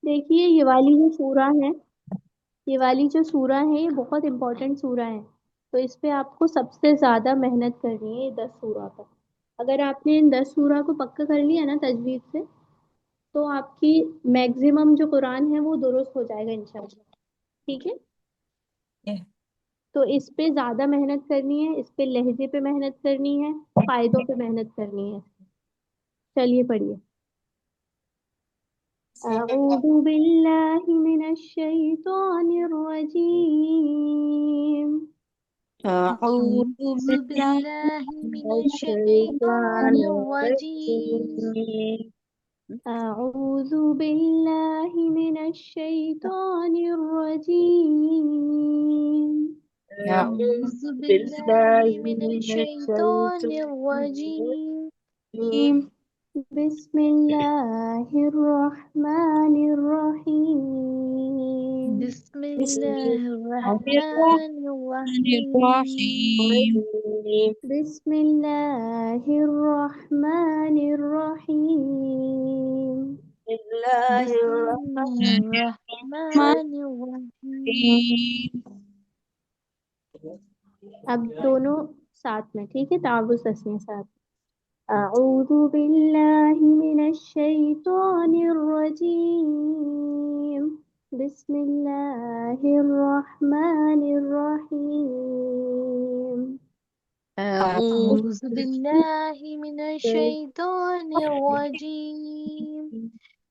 دیکھیے یہ والی جو سورہ ہے، یہ والی جو سورہ ہے یہ بہت امپورٹنٹ سورہ ہے، تو اس پہ آپ کو سب سے زیادہ محنت کرنی ہے، یہ 10 سورہ پر۔ اگر آپ نے ان 10 سورہ کو پکا کر لیا نا تجوید سے، تو آپ کی میکزیمم جو قرآن ہے وہ درست ہو جائے گا انشاءاللہ۔ ٹھیک ہے، تو اس پہ زیادہ محنت کرنی ہے، اس پہ لہجے پہ محنت کرنی ہے، قاعدوں پہ محنت کرنی ہے۔ چلیے پڑھیے۔ أعوذ بالله من الشيطان الرجيم أعوذ أعوذ بالله بالله من من الشيطان الشيطان الرجيم الرجيم أعوذ بالله من الشيطان الرجيم أعوذ أعوذ بالله بالله من من الشيطان الشيطان الرجيم الرجيم بسم الله الرحمن الرحيم بسم بسم الله الله الرحمن الرحيم الرحيم بسم الله الرحمن الرحيم بسم الله بسم الله الرحمن الرحمن الرحيم الرحيم اب دونوں ساتھ میں، ٹھیک ہے، تعاوض تسنیہ ساتھ۔ أعوذ بالله من الشيطان الرجيم بسم الله الرحمن الرحيم أعوذ أعوذ بالله من الشيطان الرجيم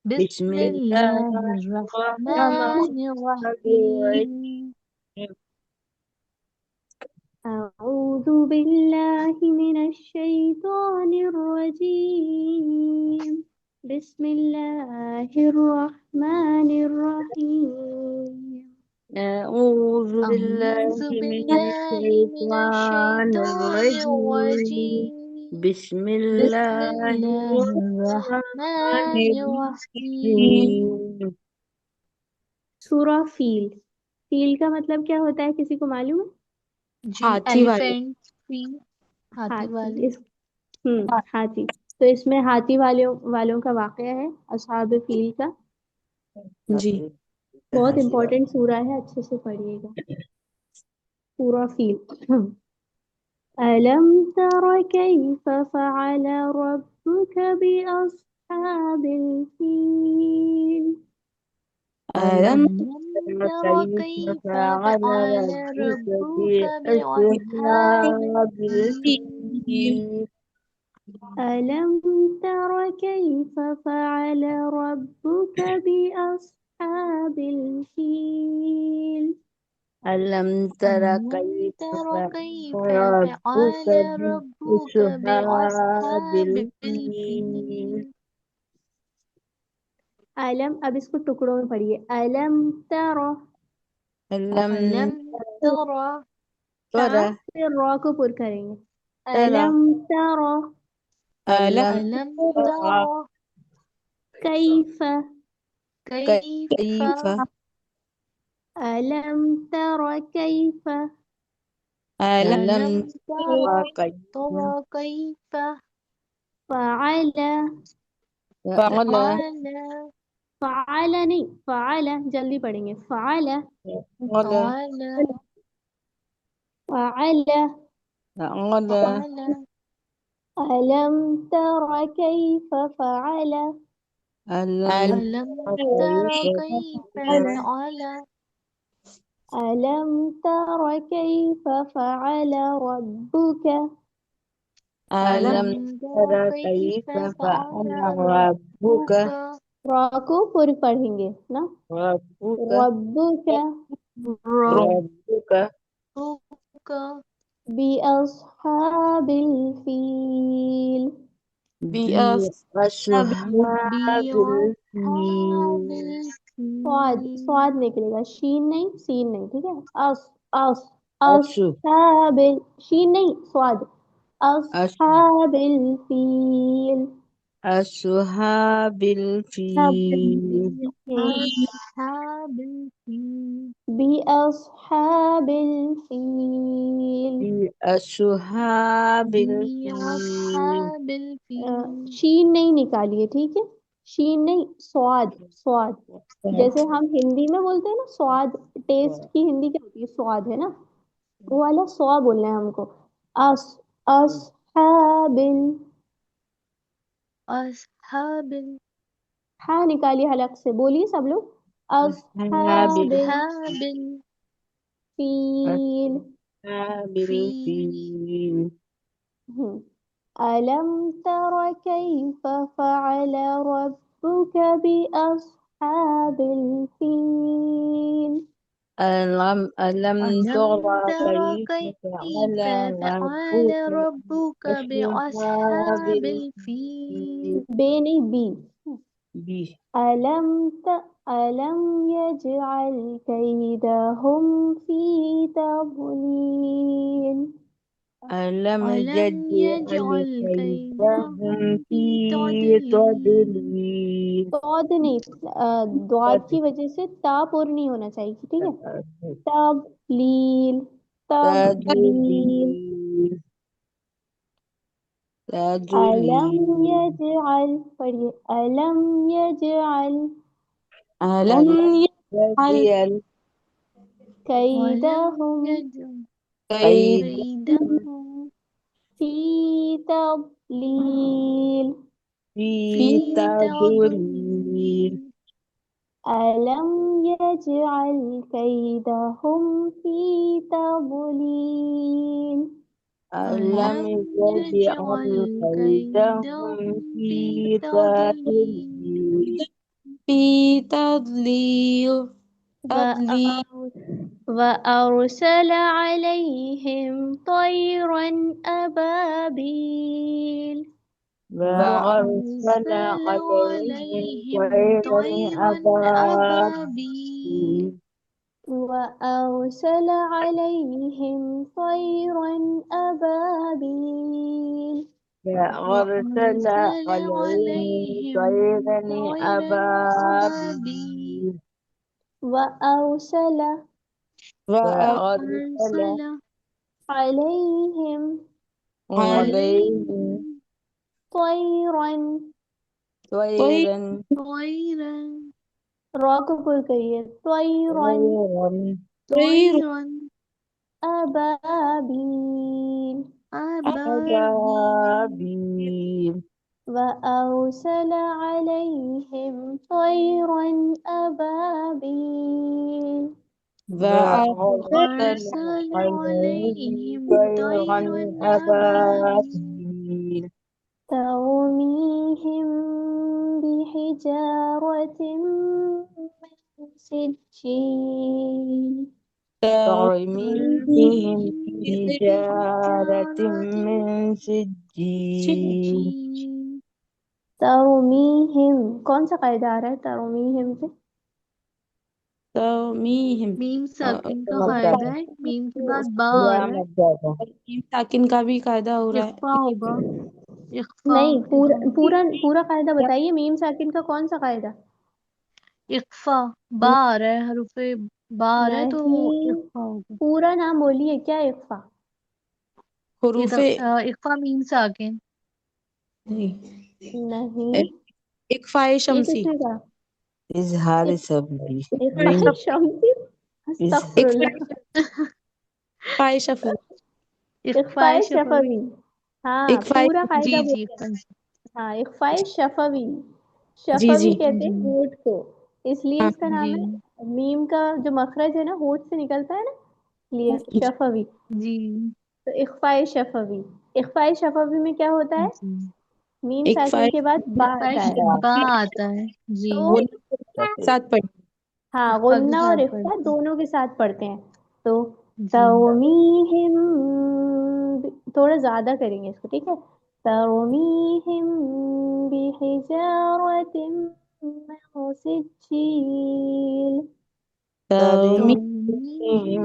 بسم بسم الله الله الرحمن الرحمن الرحيم الرحيم أعوذ بالله من الشيطان الرجيم بسم الله الرحمن الرحيم أعوذ بالله أعوذ من بالله من الشيطان الشيطان الرجيم الرجيم بسم بسم الله الله الرحمن الرحمن الرحيم الرحيم سورہ فیل، فیل کا مطلب کیا ہوتا ہے، کسی کو معلوم ہے؟ جی ہاتھی والے ایلیفینٹ فی ہاتھی ہاتھی، والی ہاتھی، تو اس میں ہاتھی والوں کا واقعہ ہے، اصحاب فیل کا۔ جی بہت امپورٹنٹ سورہ ہے، اچھے سے پڑھیے گا۔ سورہ فیل۔ ألم تر كيف فعل ربك بأصحاب الفيل ألم ألم تر تر كيف كيف فعل فعل ربك ربك بأصحاب بأصحاب الفيل الفيل ألم تر كيف فعل ربك بأصحاب الفيل ألم تر ألم كيف تر كيف فعل ربك فعل ربك بأصحاب بأصحاب الفيل الفيل علم، اب اس کو ٹکڑوں میں پڑھیے۔ علم تر، ألم ألم تر تا تر پھر را کو پر کریں گے۔ تر علم تر ألم ألم تر تر کیف، كيف كيف علم تر کیف ألم ألم تر تر كيف كيف فعل، فعل فعل فعل نہیں، فعل جلدی پڑھیں گے، فعل فعل فعل فعل فعل فعل علم تر کیف فعل ألم ألم تر تر كيف كيف فعل فعل علم تر کیف فعل ربک ألم ألم تر تر كيف كيف فعل فعل ربك ربك را کو پر پڑھیں گے نا، ربك ربک ربك ربك بأصحاب الفیل بأصحاب الفيل بأصحاب سواد الفيل نکلے گا، شین نہیں سین نہیں، ٹھیک ہے، اس أشو اصحاب شین نہیں سواد، أشو اصحاب الفیل أصحاب الفيل أصحاب الفيل بأصحاب الفیل بأصحاب الفيل بأصحاب الفيل شین نہیں نکالیے، ٹھیک ہے، شین نہیں، سواد سواد. جیسے ہم ہندی میں بولتے ہیں نا سواد، ٹیسٹ کی ہندی کیا ہوتی ہے؟ سواد ہے نا. وہ والا سوا بولنا ہے ہم کو. اس اصحابل. أصحاب ہاں نکالیے حلق سے، بولیے سب لوگ. أصحاب اصحابل أصحاب فیل. الفيل الفيل ألم تر كيف فعل ربك بأصحاب الفيل. ألم ألم تر تر كيف كيف فعل فعل ربك ربك بأصحاب بأصحاب الفيل الفيل بے نہیں بی. به ألم ألم يجعل كيدهم في تضليل. ألم ألم يجعل يجعل كيدهم كيدهم في في تضليل تضليل سعود نہیں، دعات کی وجہ سے تا پر نہیں ہونا چاہیے، ٹھیک ہے. تبلیل تبلیل. تضليل ألم تضليل يجعل، پڑھیے ألم يجعل ألم يجعل ولم كيدهم يجعل كيدهم كيدهم في تضليل. في في تضليل تضليل ألم يجعل كيدهم في تضليل. ألم ألم يجعل يجعل كيدهم كيدهم في في تضليل تضليل في تضليل تضليل وأرسل عليهم طيرا أبابيل. وأرسل وأرسل عليهم عليهم طيرا طيرا أبابيل أبابيل وأرسل عليهم طيرا أبابيل. وأرسل وأرسل عليهم عليهم طيرا طيرا أبابيل أبابيل وأرسل وأرسل وأرسل عليهم عليهم عليهم طيرا. طيرا طيرا را کو پر کریے طيرا طيرا طيرا أبابيل. أبابيل أبابيل وأرسل عليهم طيرا أبابيل وأرسل وأرسل عليهم عليهم طيرا طيرا أبابيل أبابيل ترميهم بحجارة من سجيل. ترميهم ترميهم بحجارة بحجارة من من سجيل سجيل ترميهم کون سا قاعدہ آ رہا ہے ترميهم سے؟ ترميهم میم ساکن کا قاعدہ مدد ہے، میم کے بعد با آ یا رہا ہے، مدد ساکن کا بھی قاعدہ ہو رہا اخفا ہے. ہوگا، اخفا نہیں، ادھر پورا قاعدہ بتائیے. میم ساکن کا کون سا قاعدہ؟ اخفا با آ رہا ہے، حروف با آ رہا ہے تو نہیں، اخفا ہوگا. پورا نام بولیے. کیا اخفا؟ حروف اخفا میم ساکن نہیں، اکفائے یہ شمسی. کس نے کہا؟ اظہار صبری اخفاء شمسی. استغفر اللہ. اکفائے شفوی. اخفاء اخفاء شفوی شفوی. ہاں اکفائے پورا جی قاعدہ جی بولتے ہیں. ہاں اخفاء شفوی. جی جی شفوی کہتے جی ہیں ہونٹ کو، اس لیے ہاں اس کا نام جی ہے. میم کا جو مخرج ہے نا ہونٹ سے نکلتا ہے نا، اس لیے شفوی. جی تو اخفاء شفوی. اخفاء شفوی میں کیا ہوتا ہے؟ جی میم اکفائے ساکن کے بعد با اخفاء آتا ہے. با آتا ہے جی، تو وہ ساتھ پڑھ. ہاں اخفا کے غنہ اور ساتھ اخفا پڑھتے دونوں کے ساتھ پڑھتے ہیں. تو جی ترمیہم، تھوڑا زیادہ کریں گے اس کو، ٹھیک ہے. ترمیہم بحجارت من سجیل. ترميهم ترميهم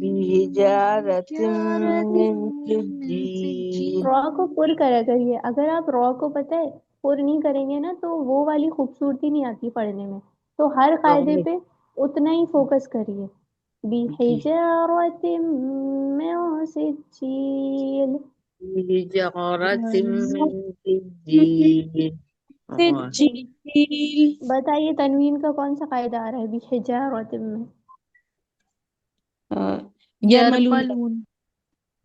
بحجارة بحجارة من من سجيل را کو سجيل پر کرا کریے. اگر آپ را کو پتہ ہے پر نہیں کریں گے نا تو وہ والی خوبصورتی نہیں آتی پڑھنے میں. تو ہر قاعدے پہ اتنا ہی فوکس کریے. بحجارت من سجیل. بحجارة ترميهم من سجيل سجیل بتائیے تنوین کا کون سا قاعدہ آ رہا ہے بحجارۃ میں؟ یرملون کا یرملون،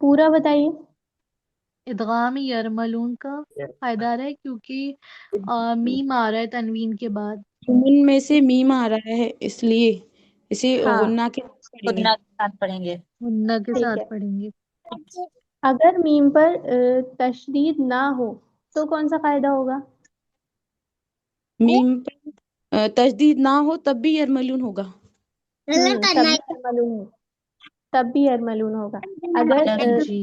پورا بتائیے. ادغام یرملون کا قاعدہ آ رہا ہے کیونکہ میم آ رہا ہے تنوین کے بعد. ان میں سے میم آ رہا ہے اس لیے اسے ہاں غنہ کے ساتھ پڑھیں گے. خدنا کے ساتھ پڑھیں گے. غنہ کے ٹھیک ساتھ ہے. پڑھیں گے. اگر میم پر تشدید نہ ہو تو کون سا قاعدہ ہوگا؟ میم پر تشدید نہ ہو تب بھی یرملون ہوگا. تب بھی یرملون ہوگا. تب بھی یرملون ہوگا. اگر جی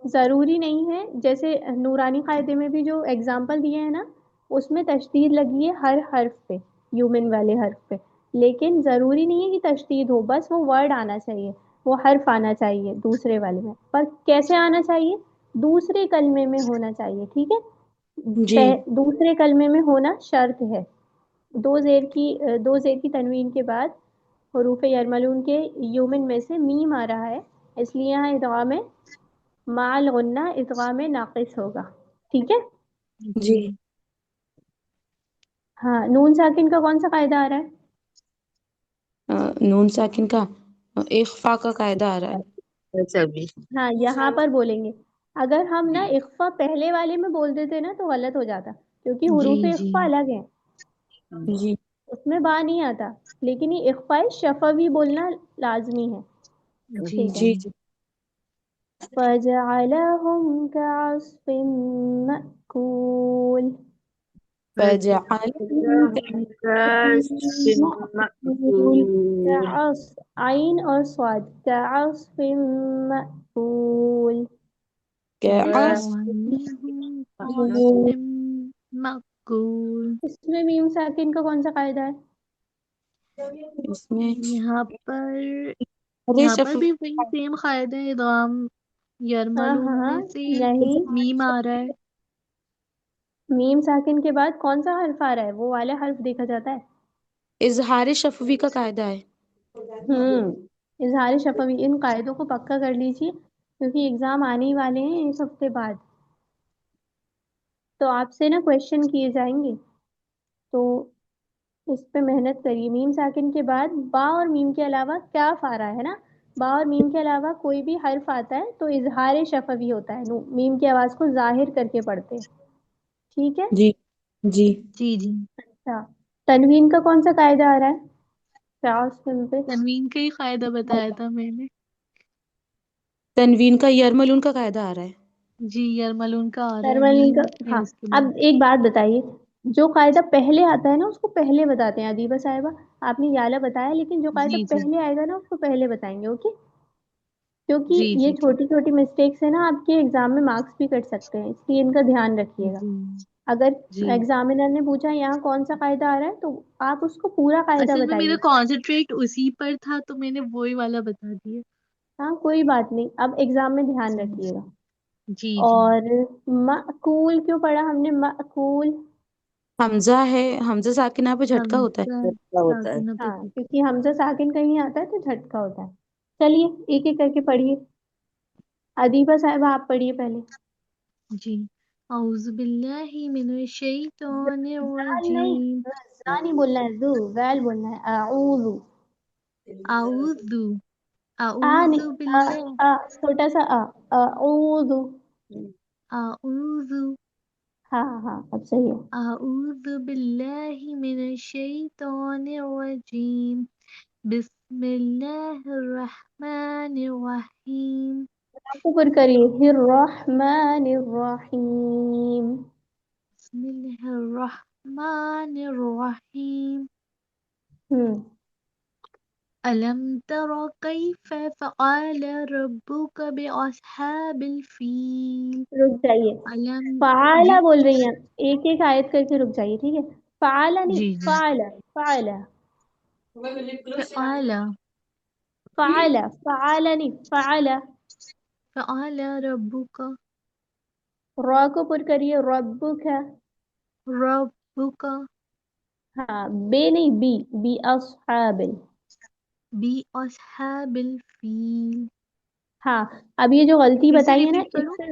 ضروری نہیں ہے، جیسے نورانی قاعدے میں بھی جو اگزامپل دیے ہیں نا اس میں تشدید لگی ہے ہر حرف پہ، یومن والے حرف پہ، لیکن ضروری نہیں ہے کہ تشدید ہو، بس وہ ورڈ آنا چاہیے، وہ حرف آنا چاہیے دوسرے والے میں. پر کیسے آنا چاہیے؟ دوسرے کلمے میں ہونا چاہیے. ٹھیک ہے. جی دوسرے کلمے میں ہونا شرط ہے. دو زیر کی تنوین کے بعد حروف یرملون کے یومن میں سے میم آ رہا ہے، اس لیے یہاں ادغام مع الغنہ ادغام ناقص ہوگا. ٹھیک ہے. جی ہاں نون ساکن کا کون سا قاعدہ آ رہا ہے؟ نون ساکن کا اخفا کا قاعدہ آ رہا ہے. سبھی ہاں یہاں پر بولیں گے. اگر ہم نا اخفا پہلے والے میں بول دیتے نا تو غلط ہو جاتا، کیونکہ جی حروف جی اخفا الگ ہیں، جی اس میں با نہیں آتا، لیکن یہ اخفا شفوی بولنا لازمی ہے. جی ٹھیک ہے. جی جی جی فَجَعَلَهُمْ كَعَصْفٍ مَأْكُولٍ. فجعلهم مأكول عین اور صاد كَعَصْفٍ مَأْكُول. كعصف فجعلهم كعصف مأكول. اس میں میم ساکن کا کون سا قاعدہ ہے؟ اس میں یہاں پر ارے یہاں پر شفو بھی وہی سیم قاعدہ ہے، ادغام ہاں یرملون ہاں میں سے نہیں، میم آ رہا ہے. میم ساکن کے بعد کون سا حرف آ رہا ہے وہ والا حرف دیکھا جاتا ہے. اظہار شفوی کا قاعدہ ہے. اظہار شفوی. ان قاعدوں کو پکا کر لیجیے کیونکہ ایگزام آنے ہی والے ہیں ایک ہفتے بعد، تو آپ سے نا کویشچن کیے جائیں گے، تو اس پہ محنت کریے. میم ساکن کے بعد با اور میم کے علاوہ کاف آ رہا ہے نا، با اور میم کے علاوہ کوئی بھی حرف آتا ہے تو اظہار شفوی ہوتا ہے، میم کی آواز کو ظاہر کر کے پڑھتے ہیں. ٹھیک ہے. جی جی جی جی اچھا تنوین کا کون سا قاعدہ آ رہا ہے کیا پہ؟ تنوین کا ہی قاعدہ بتایا تھا میں نے. تنوین کا یرملون کا قاعدہ آ رہا ہے. جی یرملون کا آ رہا ہے، تنوین میم کا ہے ہاں. اس کے اب بعد. ایک بات بتائیے، جو قاعدہ پہلے آتا ہے نا اس کو پہلے بتاتے ہیں. ادیبہ صاحبہ آپ نے یالا بتایا، لیکن جو قاعدہ جی جی پہلے آئے گا نا اس کو پہلے بتائیں گے. اوکے. کیونکہ جی یہ جی ٹھیک. چھوٹی چھوٹی مسٹیکس ہیں نا آپ کے ایگزام میں مارکس بھی کٹ سکتے ہیں، اس لیے ان کا دھیان رکھیے گا. جی اگر جی ایگزامینر نے پوچھا یہاں کون سا قاعدہ آ رہا ہے تو آپ اس کو پورا قاعدہ اصل میں میرا بتائیے. کانسنٹریٹ اسی پر تھا تو میں نے وہی والا بتا دیا. ہاں کوئی بات نہیں، اب ایگزام میں دھیان جی رکھیے گا. جی جی. اور مأکول کیوں پڑھا ہم نے؟ مأکول. حمزہ ہے، حمزہ ساکنہ پہ جھٹکا ہوتا ہے. حمزہ کیا ہوتا ہے ساکنہ پہ. ہاں کیونکہ حمزہ ساکن کہیں آتا ہے تو جھٹکا ہوتا ہے. چلیے ایک ایک کر کے پڑھیے. ادیبہ صاحبہ آپ پڑھیے پہلے. جی اعوذ باللہ من الشیطان نہیں، الرجیم. نہیں بولنا ہے، ویل بولنا ہے. اعوذ. اعوذ آ اعوذ نہیں، باللہ. چھوٹا سا اعوذ. اعوذ ہاں ہاں اب صحیح ہے. اعوذ باللہ من الشیطان الرجیم. بسم اللہ الرحمن الرحیم. آپ پر کریے الرحمن الرحیم. بسم اللہ الرحمن الرحیم. ہوں ألم تر كيف فعل ربك بأصحاب الفيل. رک جائیے. ألم. جی فعالہ بول رہی ہیں، ایک ایک آیت کر کے رک جائیے. ٹھیک ہے. فعالہ نہیں، جی جی. فعلہ. فعلہ فعل فعلہ فعالہ نہیں، فعلہ. فعل ربك را کو پر کریے ربک. ربك ہاں بے نہیں، بی. بی اصحاب. بأصحاب الفيل. ہاں اب یہ جو غلطی پھر سے بتائی ہے نا ریپیٹ اس کرو. سے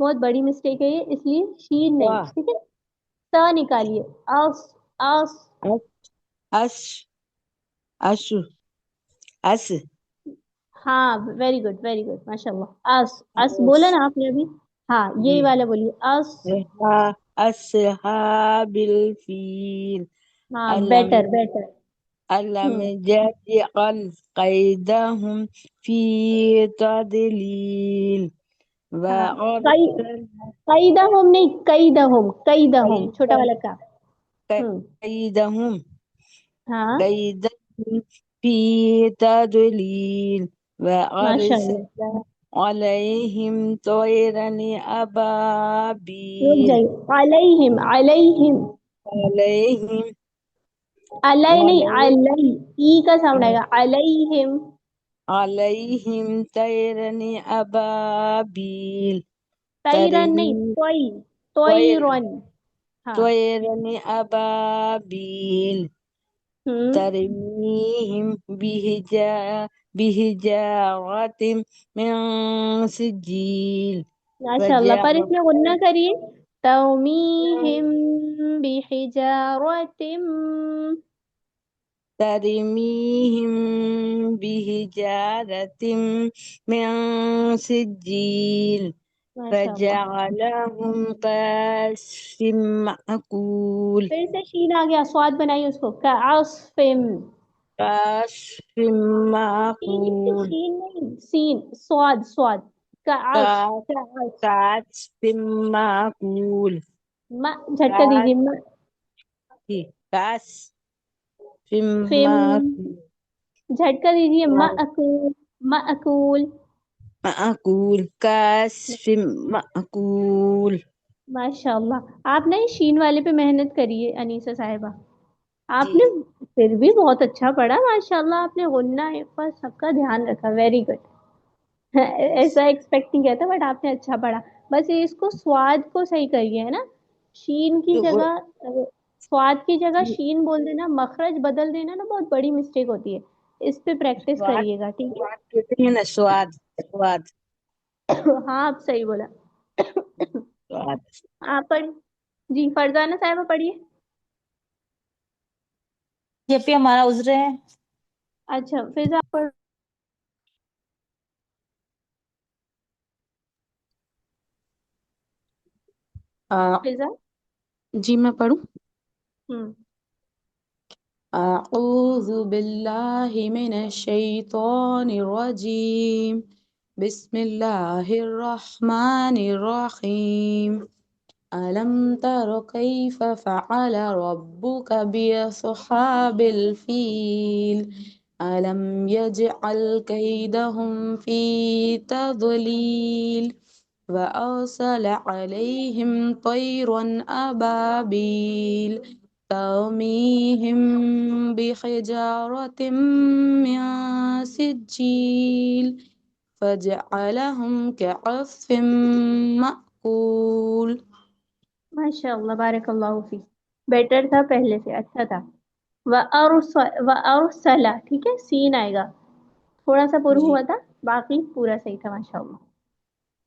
بہت بڑی مسٹیک ہے یہ، اس لیے شین نہیں، واہ ٹھیک ہے، تا نکالیے، اس اس اش اش اس ہاں ویری گڈ ویری گڈ ماشاء اللہ، اس بولا نا آپ نے ابھی، ہاں جی یہی والا بولیے، اس، أصحاب الفيل ہاں ألم بیٹر بیٹر، ألم يجعل كيدهم في تضليل ہاں وأرسل قیدہم نہیں، قیدہم چھوٹا والا کا، كيدهم ہاں كيدهم في تضليل ماشاء وأرسل اللہ، عليهم طيرا رک أبابيل جائیے، علیہم علیہم، عليهم علیہ نہیں علي علیہ، ای کا ساؤنڈ آئے گا، علیہم، عليهم طيرا أبابيل طیرن نہیں، ترمي طير طیرن، ہاں، طيرا أبابيل ترميهم بحجارة من سجيل ماشاء اللہ، پر اس فجعل میں غنہ کریے، تومیہم بحجارت، ترميهم بحجارة من سجيل ماشاء اللہ، فجعلهم كعصف مأكول پھر سے شین آ گیا، سواد بنائیے اس کو، کعصفم، كعصف معقول شین نہیں، سین، سواد سواد، کعصف، كعصف معقول جھٹکا دیجیے، كعصف فم، معقول جھٹکا دیجیے، مأکول، مأکول، معقول كعصف معقول ماشاء اللہ، آپ نے شین والے پہ محنت کری ہے انیسہ صاحبہ، آپ جی نے پھر بھی بہت اچھا پڑھا ماشاء اللہ، آپ نے غنہ پر سب کا دھیان رکھا، ویری گڈ، ایسا ایکسپیکٹ نہیں کیا تھا، بٹ آپ نے اچھا پڑھا، بس یہ اس کو سواد کو صحیح کریے ہے نا، شین کی جگہ سواد کی جگہ شین بول دینا، مخرج بدل دینا نا، بہت بڑی مسٹیک ہوتی ہے، اس پہ پریکٹس سواد کریے گا، ٹھیک سواد کہتے ہیں نا سواد سواد ہے، ہاں آپ صحیح بولا، سواد آپ پڑھ، جی فرزانہ صاحبہ پڑھیے، یہ پہ ہمارا عذر ہے. اچھا فضا آپ پڑھ، فضا، جی میں پڑھوں. ہوں، أعوذ بالله من الشيطان الرجيم. بسم الله الرحمن الرحيم. ألم تر كيف فعل ربك بأصحاب الفيل ألم يجعل كيدهم في تضليل وأرسل عليهم طيرا أبابيل ترميهم بحجارة من سجيل فجعلهم كعصف مأكول. ماشاء اللہ بارک اللہ فی، بیٹر تھا پہلے سے، اچھا تھا، وَأَرْسَلَ، ٹھیک ہے، سین آئے گا، تھوڑا سا پر جی ہوا تھا، باقی پورا صحیح تھا ماشاء اللہ.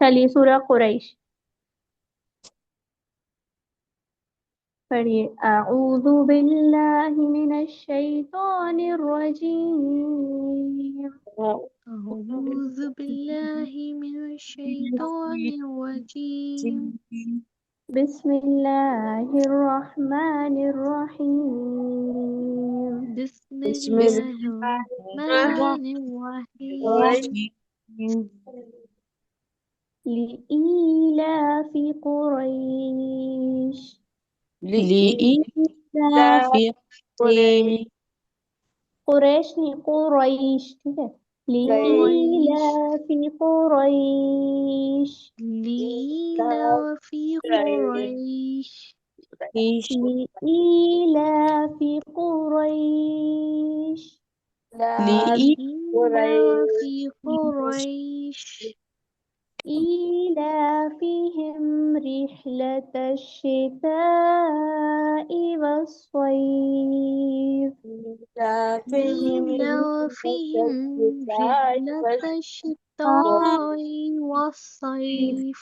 چلیے سورہ قریش پڑھیے، اعوذ باللہ من الشیطان الرجیم، أعوذ بالله من الشيطان الرجيم. بسم اللہ الرحمن الرحیم، بسم بسم الله الله الرحمن الرحيم. الرحيم لإيلاف قریش، لإيلاف قريش قریش نہیں قریش، ٹھیک ہے، قريش لإيلاف قریش، لإيلاف قريش لإيلاف قریش، لإيلاف قريش إيلافهم رحلة الشتاء والصيف، لإيلافهم رحلة الشتاء والصيف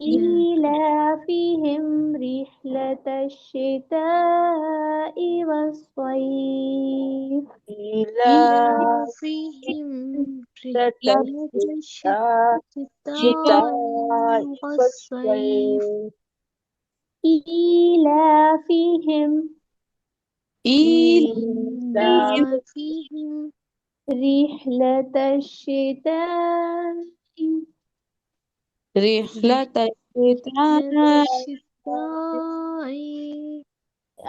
إيلافهم رحلة الشتاء والصيف. إيلافهم رحلة الشتاء والصيف. إيلافهم إيلافهم رحلة الشتاء. رحلة رحلة الشتاء الشتاء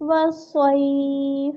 والصيف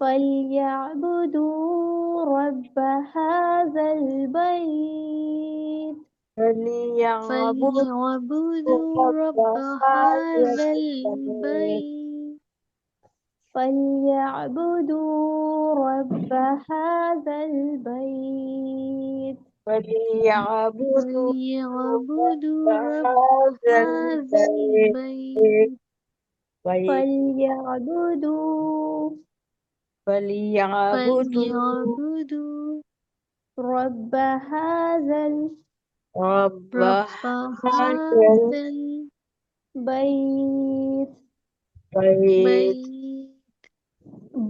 فليعبدوا رب هذا البيت. فليعبدوا رب هذا البيت. فليعبدوا رب هذا البيت. فليعبدوا رب هذا البيت. فليعبدوا فليعبدوا رب هذا رب هذا البيت. البيت.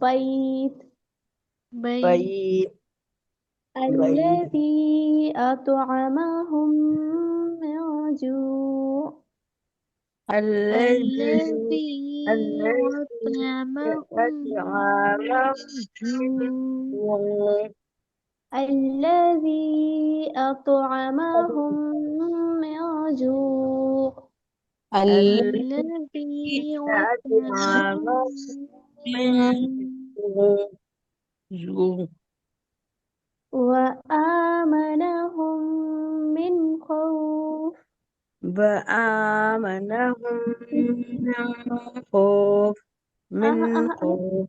بيت. بيت. الذي أطعمهم من جوع. الذي أطعمهم من جوع. الذي أطعمهم من جوع. الذي أطعمهم من جوع وآمنهم من خوف. وآمنهم من خوف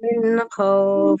من خوف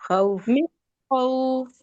خوف من خوف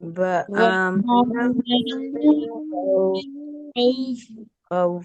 وآمنهم من خوف خوف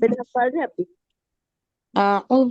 پھر آپ پڑھ رہے ہیں اپنی أعوذ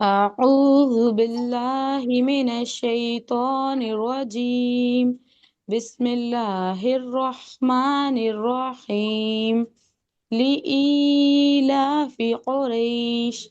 أعوذ بالله من الشيطان الرجيم بسم الله الرحمن الرحيم لإيلاف قريش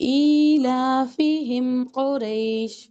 إيلافهم قريش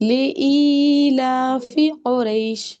لإيلاف قريش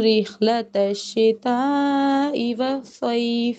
رحلة الشتاء والصيف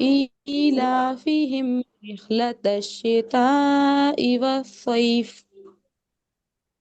إيلافهم رحلة الشتاء والصيف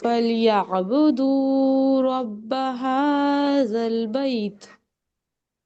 فليعبدوا رب هذا البيت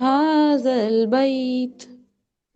هذا البيت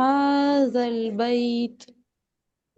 هذا البيت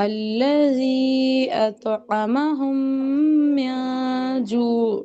الذي أطعمهم من جوع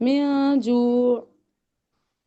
من جوع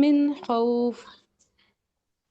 من خوف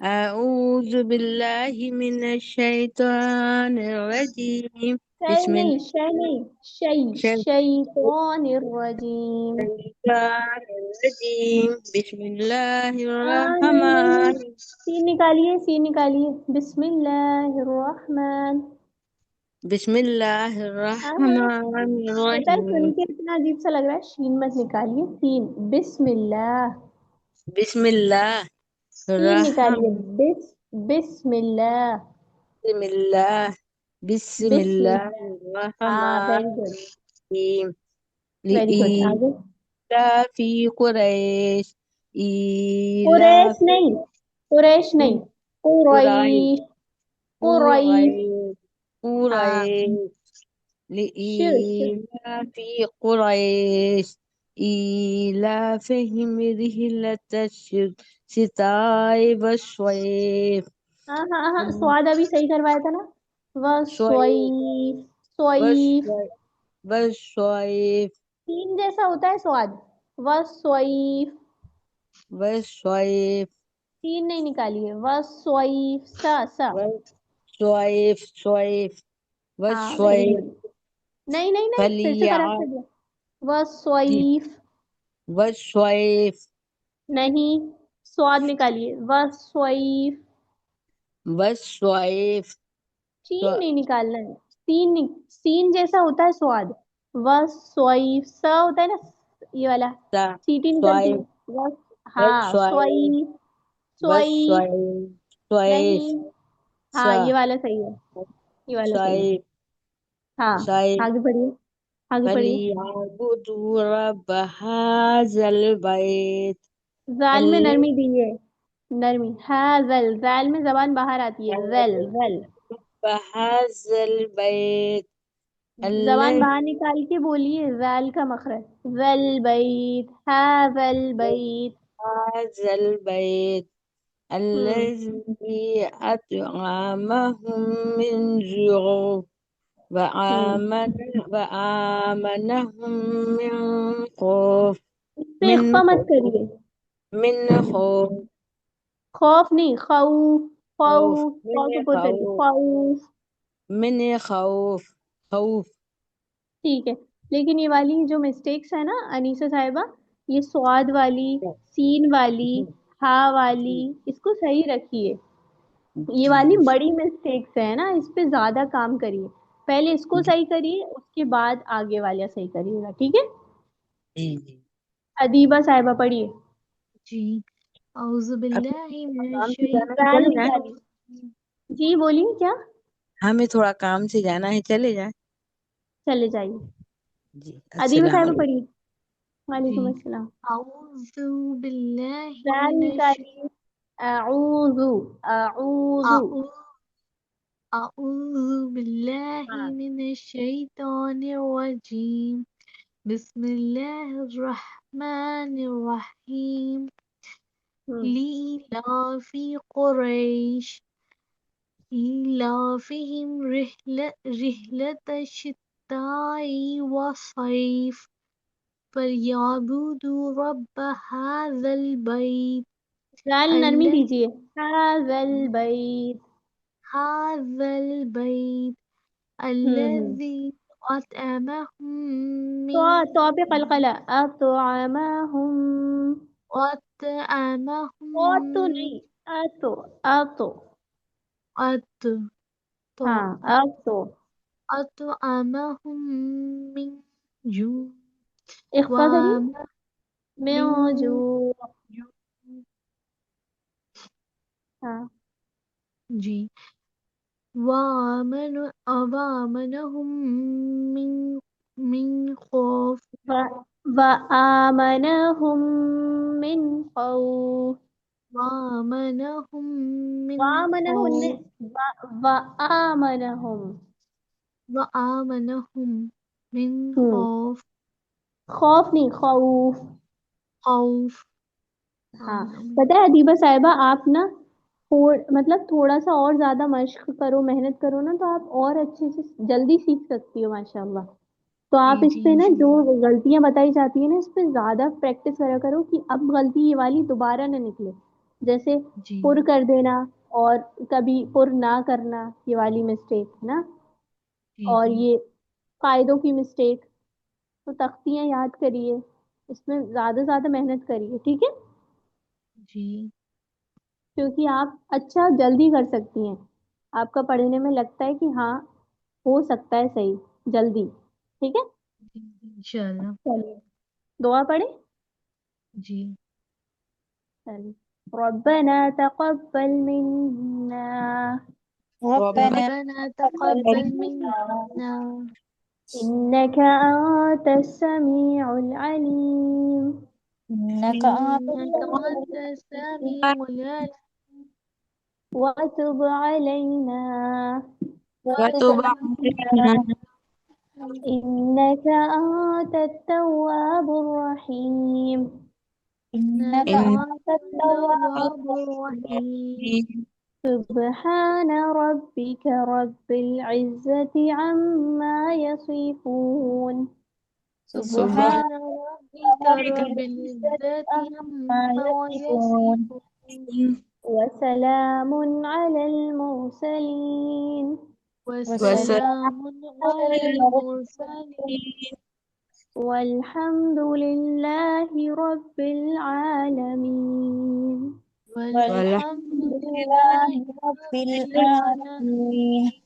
أعوذ بالله من الشيطان الرجيم شے بسم نہیں، شے نہیں، شی، شیطان الرجیم. الشیطان الرجیم بسم اللہ نہیں نہیں نہیں، الرحمن سین نکالیے، سین نکالیے. بسم اللہ الرحمن. بسم اللہ ہاں ہاں، الرحمن پتہ ہے سن الرحیم کے اتنا عجیب سا لگ رہا ہے، شین مت نکالیے، سین. بسم اللہ. بسم اللہ سین الرحمن نکالیے. بسم اللہ. بسم اللہ بسم بسم اللہ اللہ. ہاں الرحمن ویری گڈ، الرحیم ویری گڈ. آگے. لإيلاف قریش قریش إيلاف نہیں، قریش نہیں، قريش قریش. قریش. قريش ہاں. قريش ش ش لإيلاف قريش إيلافهم رحلة الشتاء والصيف ہاں ہاں ہاں، سواد ابھی صحیح کروایا تھا نا. صيف وسوئی. سوئیف. والصيف والصيف تین جیسا ہوتا ہے سواد. وسوئیف. والصيف تین نہیں نکالیے. وسوئیف. سا سا. والصيف صيف ہاں ویری والصيف گڈ. نہیں نہیں نہیں، پھر سے کریکٹ کر فليعد دیا. وسوئیف. والصيف نہیں، سواد نکالیے. وسوئیف. والصيف چین نہیں نکالنا ہے، سین سین جیسا ہوتا ہے سواد. وسوئیف. سا ہوتا ہے نا یہ والا، سیٹی نکلتی صيف ہے. ہاں والصيف سوئیف. سوئیف. والصيف صيف نہیں، ہاں یہ والا صحیح ہے، یہ والا صحیح ہے. صيف ہاں صيف آگے پڑھیے، آگے پڑھیے. فليعبدوا رب هذا البيت زال میں الذي نرمی دیجیے، نرمی. ہاں زل، زال میں زبان باہر آتی ہے. زل زل. هذا البيت زبان الذي باہر نکال کے بولیے، زال کا مخرج. زل بیت. هذا البیت. هذا البيت ہوں. الذي أطعمهم من جوع وآمنهم من خوف اس پہ من اخفا مت خوف کریے. من خوف خوف نہیں، خوف. خوف خوف من کو پور کریے. خوف خوف. من خوف خوف ٹھیک ہے، لیکن یہ والی جو مسٹیکس ہے نا انیسہ صاحبہ، یہ سواد والی، سین والی، ہا والی، اس کو صحیح رکھیے. یہ جی والی بڑی مسٹیکس ہے نا، اس پہ زیادہ کام کریے. پہلے اس کو صحیح کریے، اس کے بعد آگے والا صحیح کریے گا، ٹھیک ہے. جی جی ادیبہ صاحبہ پڑھیے. جی اعوذ اب باللہ من کام سے جانا ہے زال چلے جائیں نکالیے. جی بولیے کیا. ہمیں تھوڑا کام سے جانا ہے چلے جائیں چلے جائیے. جی ادیبہ السلام صاحبہ علیکم پڑھیے. جی وعلیکم السلام. اعوذ باللہ زال من نکالیے. اعوذ. اعوذ. اعوذ باللہ ہاں. من الشیطان الرجیم بسم اللہ الرحمن الرحیم لإيلاف قریش إيلافهم رحلة الشتاء والصيف فليعبدوا رب هذا البيت زال نرمی الذي دیجیے. هذا البیت. هذا البيت ہوں. الذي أطعمهم تو من تو پہ قلقلہ. اطعمہم. او تو أطعمهم نہیں، اتو. اتو. أط ہاں اتو. أطعمهم من جوع اخفا کریے. ومن موجود. جوع ہاں. جی وآمنهم من خوف وآمنهم من خوف. وآمنهم من وآمنهن. خوف وآمنهم. وآمنهم من ہوں. خوف خوف نہیں، خوف. خوف ہاں. پتہ ہے ادیبہ صاحبہ، آپ نا مطلب تھوڑا سا اور زیادہ مشق کرو، محنت کرو نا، تو آپ اور اچھے سے جلدی سیکھ سکتی ہو ماشاء اللہ. تو جی آپ اس جی پہ نا جو انشاءاللہ غلطیاں بتائی جاتی ہیں نا، اس پہ زیادہ پریکٹس کرا کرو کہ اب غلطی یہ والی دوبارہ نہ نکلے. جیسے جی پر کر دینا اور کبھی پر نہ کرنا، یہ والی مسٹیک ہے نا. جی اور جی یہ قاعدوں کی مسٹیک، تو تختیاں یاد کریے، اس میں زیادہ سے زیادہ محنت کریے، ٹھیک ہے؟ جی کیونکہ آپ اچھا جلدی کر سکتی ہیں، آپ کا پڑھنے میں لگتا ہے کہ ہاں ہو سکتا ہے صحیح جلدی، ٹھیک ہے؟ جی انشاءاللہ چلیے دعا پڑھیں. جی چلیے. ربنا تقبل منا ربنا ربنا تقبل منا إنك أنت السميع العليم إنك إنك أنت السميع العليم وتب علينا وتب وتب علينا إنك أنت التواب الرحيم إنك إنك إن أنت أنت التواب التواب الرحيم سبحان ربك رب العزة عما يصفون سبحان سبحان سبحان ربك ربك رب رب العزة العزة عما عما يصفون يصفون وسلام على المرسلين وسلام وسلام على على المرسلين المرسلين والحمد لله رب العالمين. والحمد والحمد والحمد لله لله رب رب العالمين العالمين.